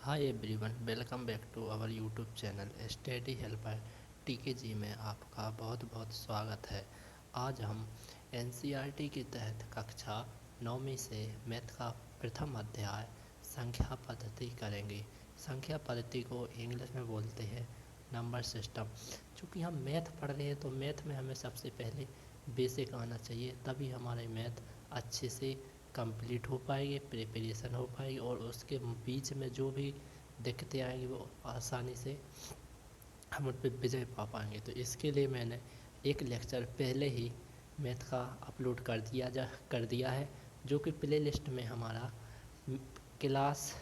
Hi everyone, welcome back to our YouTube channel study helper TKG में आपका बहुत बहुत स्वागत है। आज हम एनसीईआरटी के तहत कक्षा 9वीं से मैथ का प्रथम अध्याय संख्या पद्धति करेंगे। संख्या पद्धति को इंग्लिश में बोलते हैं नंबर सिस्टम। चूँकि हम मैथ पढ़ रहे हैं तो मैथ में हमें सबसे पहले बेसिक आना चाहिए, तभी हमारे मैथ अच्छे से कंप्लीट हो पाएगी, प्रिपरेशन हो पाएगी और उसके बीच में जो भी दिक्कतें आएंगी वो आसानी से हम उन पर विजय पा पाएंगे। तो इसके लिए मैंने एक लेक्चर पहले ही मैथ का अपलोड कर दिया है, जो कि प्ले लिस्ट में हमारा क्लास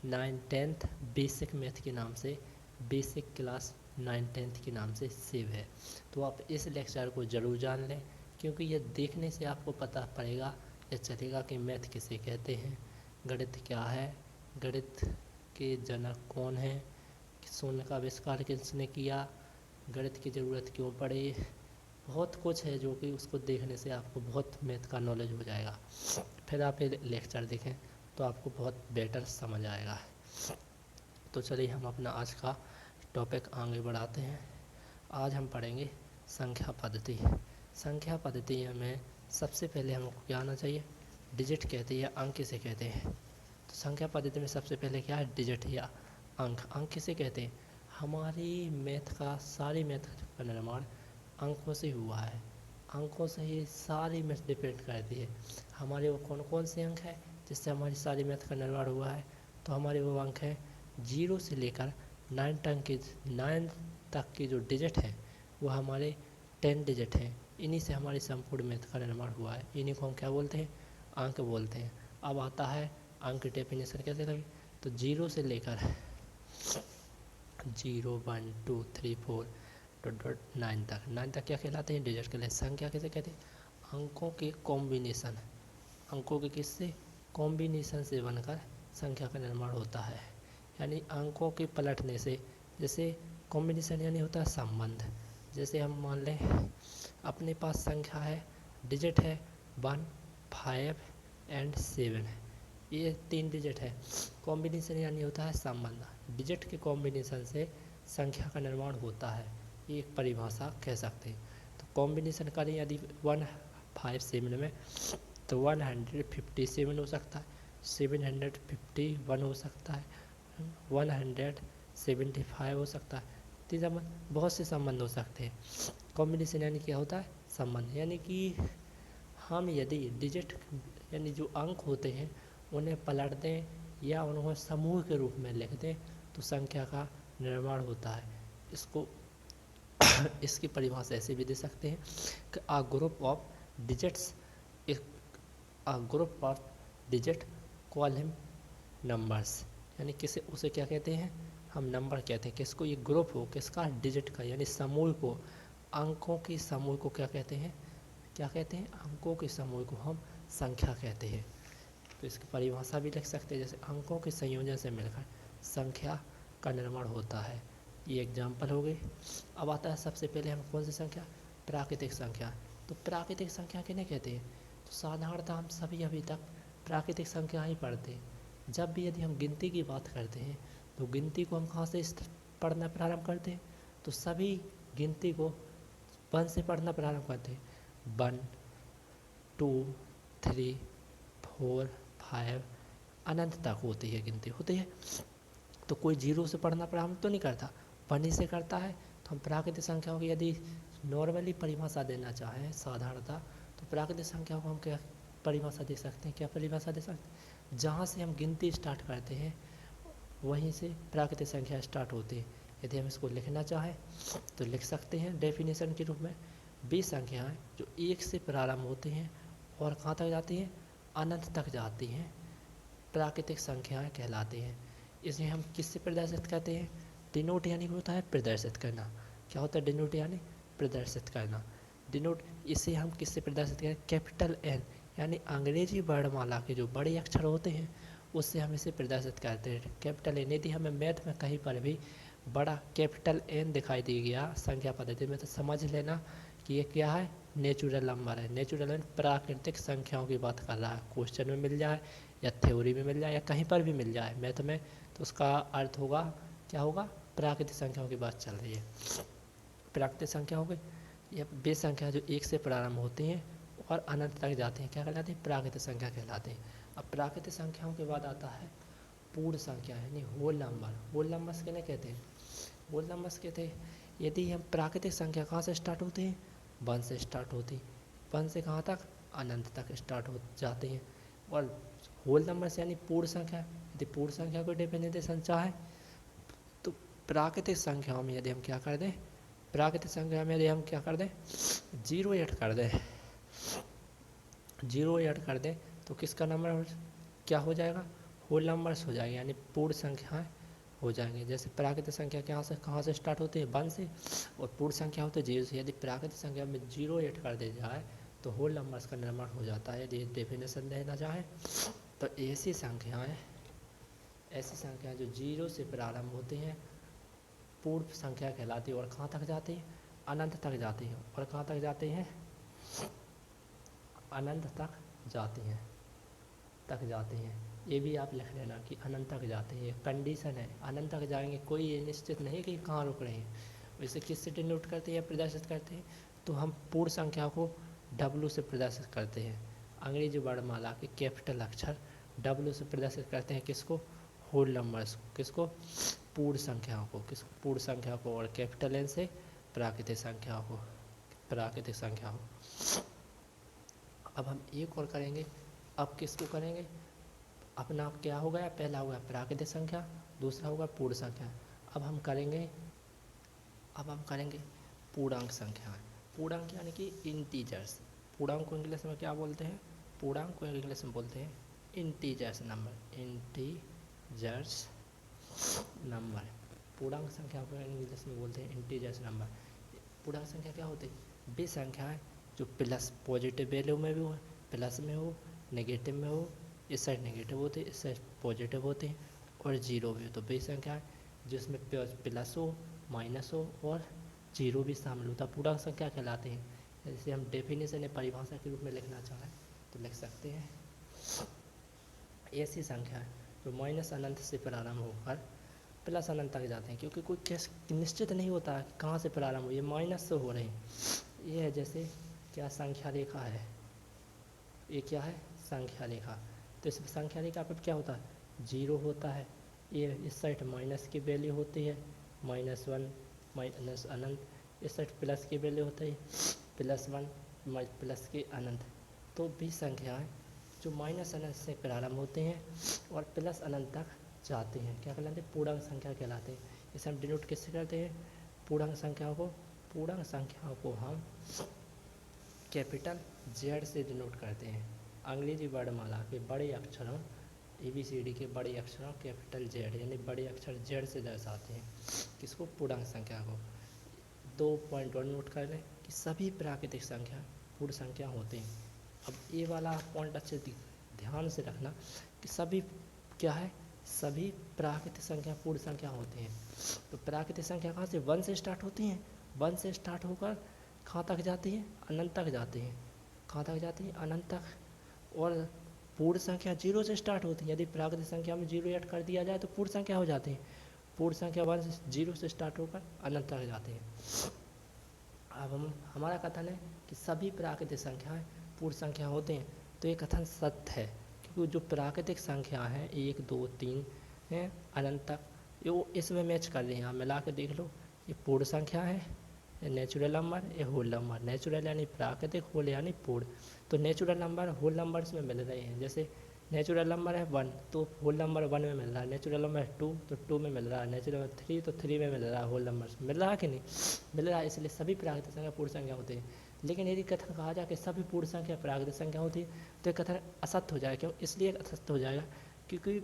9-10 बेसिक मैथ के नाम से बेसिक क्लास 9-10 के नाम से सेव है। तो आप इस लेक्चर को ज़रूर जान लें, क्योंकि ये देखने से आपको पता पड़ेगा या चलेगा कि मैथ किसे कहते हैं, गणित क्या है, गणित के जनक कौन हैं, शून्य का आविष्कार किसने किया, गणित की ज़रूरत क्यों पड़ी। बहुत कुछ है जो कि उसको देखने से आपको बहुत मैथ का नॉलेज हो जाएगा। फिर आप ये लेक्चर देखें तो आपको बहुत बेटर समझ आएगा। तो चलिए हम अपना आज का टॉपिक आगे बढ़ाते हैं। आज हम पढ़ेंगे संख्या पद्धति। संख्या पद्धति में सबसे पहले हमको क्या आना चाहिए, डिजिट कहते हैं या अंक किसे कहते हैं। तो संख्या पद्धति में सबसे पहले क्या है, डिजिट या अंक। अंक किसे कहते हैं, हमारी मैथ का सारी मैथ का निर्माण अंकों से हुआ है। अंकों से ही सारी मैथ डिपेंड करती है। हमारे वो कौन कौन से अंक हैं जिससे हमारी सारी मैथ का निर्माण हुआ है। तो हमारे वो अंक हैं 0 से लेकर 9 तक के जो डिजिट हैं वो हमारे 10 डिजिट हैं। इन्हीं से हमारी संपूर्ण मैथ का निर्माण हुआ है। इन्हीं को हम क्या बोलते हैं, अंक बोलते हैं। अब आता है अंक की डेफिनेशन कैसे लगी। तो 0 से लेकर 0 1 2 3 4 9 तक क्या कहलाते हैं, डिजिट कहलाते हैं। संख्या कैसे कहते हैं, अंकों के कॉम्बिनेशन, अंकों के किससे कॉम्बिनेशन से बनकर संख्या का निर्माण होता है। यानी अंकों के पलटने से, जैसे कॉम्बिनेशन यानी होता है संबंध। जैसे हम मान लें अपने पास संख्या है, डिजिट है 1 5 एंड 7, ये 3 डिजिट है। कॉम्बिनेशन यानी होता है संबंध, डिजिट के कॉम्बिनेशन से संख्या का निर्माण होता है, ये एक परिभाषा कह सकते हैं। तो कॉम्बिनेशन करें यदि 1 5 7 में, तो 157 हो सकता है, 751 हो सकता है, 175 हो सकता है। तीन संबंध, बहुत से संबंध हो सकते हैं। कॉम्बिनेशन यानी क्या होता है, संबंध। यानी कि हम यदि डिजिट यानी जो अंक होते हैं उन्हें पलट दें या उन्हें समूह के रूप में लिख दें तो संख्या का निर्माण होता है। इसको इसकी परिभाषा ऐसे भी दे सकते हैं कि a group of digits, a group of digit call him numbers. यानी किसे, उसे क्या कहते हैं, हम नंबर कहते हैं। किसको, ये ग्रुप हो किसका, डिजिट का, यानी समूह को, अंकों के समूह को क्या कहते हैं, क्या कहते हैं, अंकों के समूह को हम संख्या कहते हैं। तो इसकी परिभाषा भी लिख सकते हैं, जैसे अंकों के संयोजन से मिलकर संख्या का निर्माण होता है। ये एग्जाम्पल हो गए। अब आता है सबसे पहले हम कौन सी संख्या, प्राकृतिक संख्या। तो प्राकृतिक संख्या किन्हें कहते हैं, तो साधारणतः हम सभी अभी तक प्राकृतिक संख्या ही पढ़ते हैं। जब भी यदि हम गिनती की बात करते हैं तो गिनती को हम कहाँ से पढ़ना प्रारंभ करते हैं, तो सभी गिनती को 1 से पढ़ना प्रारंभ करते हैं। 1 2 3 4 5 अनंत तक होती है गिनती, होती है। तो कोई 0 से पढ़ना प्रारंभ तो नहीं करता, 1 ही से करता है। तो हम प्राकृतिक संख्याओं की यदि नॉर्मली परिभाषा देना चाहें साधारणतः, तो प्राकृतिक संख्याओं को हम क्या परिभाषा दे सकते हैं, क्या परिभाषा दे सकते हैं, जहाँ से हम गिनती स्टार्ट करते हैं वहीं से प्राकृतिक संख्या स्टार्ट होती है। यदि हम इसको लिखना चाहें तो लिख सकते हैं डेफिनेशन के रूप में, वे संख्याएं जो 1 से प्रारंभ होती हैं और कहाँ तक जाती हैं, अनंत तक जाती हैं, प्राकृतिक संख्याएं कहलाती हैं। इसे हम किससे प्रदर्शित करते हैं, डिनोट यानी होता है प्रदर्शित करना। क्या होता है डिनोट यानी प्रदर्शित करना। डिनोट, इसे हम किससे प्रदर्शित करें, कैपिटल एन, यानी अंग्रेजी वर्णमाला के जो बड़े अक्षर होते हैं उससे हम इसे प्रदर्शित करते हैं, कैपिटल एन। यदि हमें मैथ में कहीं पर भी बड़ा कैपिटल एन दिखाई दे गया संख्या पद्धति में, तो समझ लेना कि ये क्या है, नेचुरल नंबर है। नेचुरल एन प्राकृतिक संख्याओं की बात कर रहा है, क्वेश्चन में मिल जाए या थ्योरी में मिल जाए या कहीं पर भी मिल जाए मैथ में, तो उसका अर्थ होगा क्या होगा, प्राकृतिक संख्याओं की बात चल रही है। प्राकृतिक संख्या हो गई या वे संख्या जो एक से प्रारंभ होती हैं और अनंत तक जाते हैं, क्या कहलाते हैं, प्राकृतिक संख्या कहलाते हैं। अब प्राकृतिक संख्याओं के बाद आता है पूर्ण संख्या यानी होल नंबर। होल नंबर्स किन्हें कहते हैं, होल नंबर्स कहते हैं यदि हम प्राकृतिक संख्या कहाँ से स्टार्ट होते हैं, 1 से स्टार्ट होती, 1 से कहाँ तक, अनंत तक स्टार्ट हो जाते हैं। और होल नंबर्स यानी पूर्ण संख्या, यदि पूर्ण संख्या को डेफिनेशन चाहे तो प्राकृतिक संख्याओं में यदि हम क्या कर दें, प्राकृतिक संख्या में यदि हम क्या कर दें, 0 ऐड कर दें, 0 ऐड कर दें तो किसका नंबर क्या हो जाएगा, होल नंबर्स हो जाएंगे यानी पूर्ण संख्याएं हो जाएंगे। जैसे प्राकृतिक संख्या कहाँ से स्टार्ट होती है, 1 से, और पूर्ण संख्या होती है 0 से। यदि प्राकृतिक संख्या में 0 ऐड कर दिया जाए तो होल नंबर्स का निर्माण हो जाता है। यदि डेफिनेशन देना चाहें तो ऐसी संख्याएं जो 0 से प्रारंभ होती हैं पूर्ण संख्या कहलाती है और कहाँ तक जाती है, अनंत तक जाती है। और कहाँ तक जाती हैं, अनंत तक जाती हैं। ये भी आप लिख लेना कि अनंत तक जाते हैं, कंडीशन है, अनंत तक जाएंगे, कोई ये निश्चित नहीं कि कहाँ रुक रहे हैं। वैसे किससे डिनोट करते हैं या प्रदर्शित करते हैं, तो हम पूर्ण संख्या को W से प्रदर्शित करते हैं। अंग्रेजी वर्णमाला के कैपिटल अक्षर W से प्रदर्शित करते हैं किसको, होल नंबर्स को, किसको, पूर्ण संख्याओं को, पूर्ण संख्या को, और कैपिटल N से प्राकृतिक संख्याओं को, अब हम एक और करेंगे। अब किसको करेंगे, अपना क्या हो गया, पहला हो गया प्राकृतिक संख्या, दूसरा होगा पूर्ण संख्या। अब हम करेंगे पूर्णांक संख्याएं। पूर्णांक यानी कि इंटीजर्स। पूर्णांक को इंग्लिश में क्या बोलते हैं, पूर्णांक को इंग्लिश में बोलते हैं इंटीजर्स नंबर। पूर्णांक संख्या को इंग्लिश में बोलते हैं इंटीजर्स नंबर। पूर्णांक संख्या क्या होती है, वे संख्याएं जो प्लस पॉजिटिव वैल्यू में भी हो, प्लस में हो, नेगेटिव में हो, इस साइड नेगेटिव होते हैं, इस साइड पॉजिटिव होते हैं, और जीरो भी हो। तो वे संख्या जिसमें प्लस हो, माइनस हो और जीरो भी शामिल होता पूर्णांक संख्या कहलाते हैं। जैसे हम डेफिनेशन या परिभाषा के रूप में लिखना चाहें तो लिख सकते हैं, ऐसी संख्या जो माइनस अनंत से प्रारंभ होकर प्लस अनंत तक जाते हैं, क्योंकि कोई केस निश्चित नहीं होता कहाँ से प्रारंभ हो, ये माइनस से हो रहे हैं। ये है जैसे क्या संख्या रेखा है, ये क्या है, संख्या रेखा। तो इस संख्या रेखा पर क्या होता है, 0 होता है, ये इस साइड माइनस की वैल्यू होती है, -1 माइनस अनंत, इस साइड प्लस की वैल्यू होती है, +1 प्लस के अनंत। तो भी संख्याएं जो माइनस अनंत से प्रारंभ होते हैं और प्लस अनंत तक जाते हैं क्या कहलाते हैं, पूर्णांक संख्या कहलाते हैं। इसे हम डिनोट किससे करते हैं, पूर्णांक संख्याओं को हम कैपिटल Z से डिनोट करते हैं। अंग्रेजी वर्णमाला के बड़े अक्षरों ABCD के बड़े अक्षरों कैपिटल Z यानी बड़े अक्षर Z से दर्शाते हैं किसको, पूर्णांक संख्या को। 2.1 नोट कर लें कि सभी प्राकृतिक संख्या पूर्ण संख्या होते हैं। अब ये वाला पॉइंट अच्छे ध्यान से रखना कि सभी क्या है, सभी प्राकृतिक संख्या पूर्ण संख्या होते हैं। तो प्राकृतिक संख्या कहाँ से, 1 से स्टार्ट होती हैं, 1 से स्टार्ट होकर कहाँ तक जाती है, अनंत तक जाती हैं, कहाँ तक जाती है, अनंत तक। और पूर्ण संख्या 0 से स्टार्ट होती है, यदि प्राकृतिक संख्या में 0 ऐड कर दिया जाए तो पूर्ण संख्या हो जाती है। पूर्ण संख्या 0 से स्टार्ट होकर अनंत तक जाती है। अब हमारा कथन है कि सभी प्राकृतिक संख्याएं पूर्ण संख्या होते हैं, तो ये कथन सत्य है, क्योंकि जो प्राकृतिक संख्या है 1 2 3 हैं अनंत तक, ये वो इसमें मैच कर रही हैं। आप मिला के देख लो, ये पूर्ण संख्या है, ये नेचुरल नंबर, ये होल नंबर। नेचुरल यानी प्राकृतिक, होल यानी पूर्ण। तो नेचुरल नंबर होल नंबर्स में मिल रहे हैं। जैसे नेचुरल नंबर है 1 तो होल नंबर 1 में मिल रहा है, नेचुरल नंबर है 2 तो 2 में मिल रहा है, नेचुरल नंबर 3 तो 3 में मिल रहा है, होल नंबर मिल रहा है कि नहीं मिल रहा है। इसलिए सभी प्राकृतिक संख्या पूर्ण संख्या होती है। लेकिन यदि कथन कहा जाए कि सभी पूर्ण संख्या प्राकृतिक संख्या होती है तो कथन असत्य हो जाएगा। क्यों, इसलिए असत्य हो जाएगा क्योंकि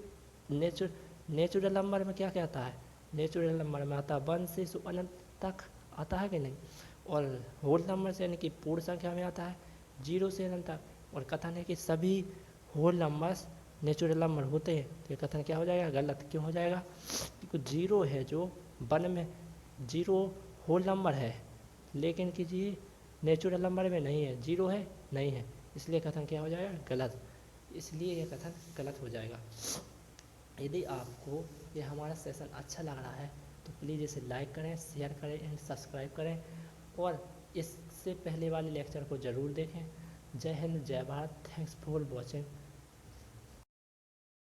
नेचुरल नंबर में क्या कहता है, नेचुरल नंबर में आता है 1 से अनंत तक आता है कि नहीं, और होल नंबर से यानी कि पूर्ण संख्या में आता है 0 से अनंत तक। और कथन है कि सभी होल नंबर्स नेचुरल नंबर होते हैं, तो ये कथन क्या हो जाएगा, गलत। क्यों हो जाएगा, क्योंकि 0 है जो 1 में, 0 होल नंबर है लेकिन कीजिए नेचुरल नंबर में नहीं है, 0 है नहीं है, इसलिए कथन क्या हो जाएगा, गलत। इसलिए यह कथन गलत हो जाएगा। यदि आपको ये हमारा सेशन अच्छा लग रहा है तो प्लीज़ इसे लाइक करें, शेयर करें एंड सब्सक्राइब करें, और इससे पहले वाले लेक्चर को ज़रूर देखें। जय हिंद, जय भारत, थैंक्स फॉर वॉचिंग।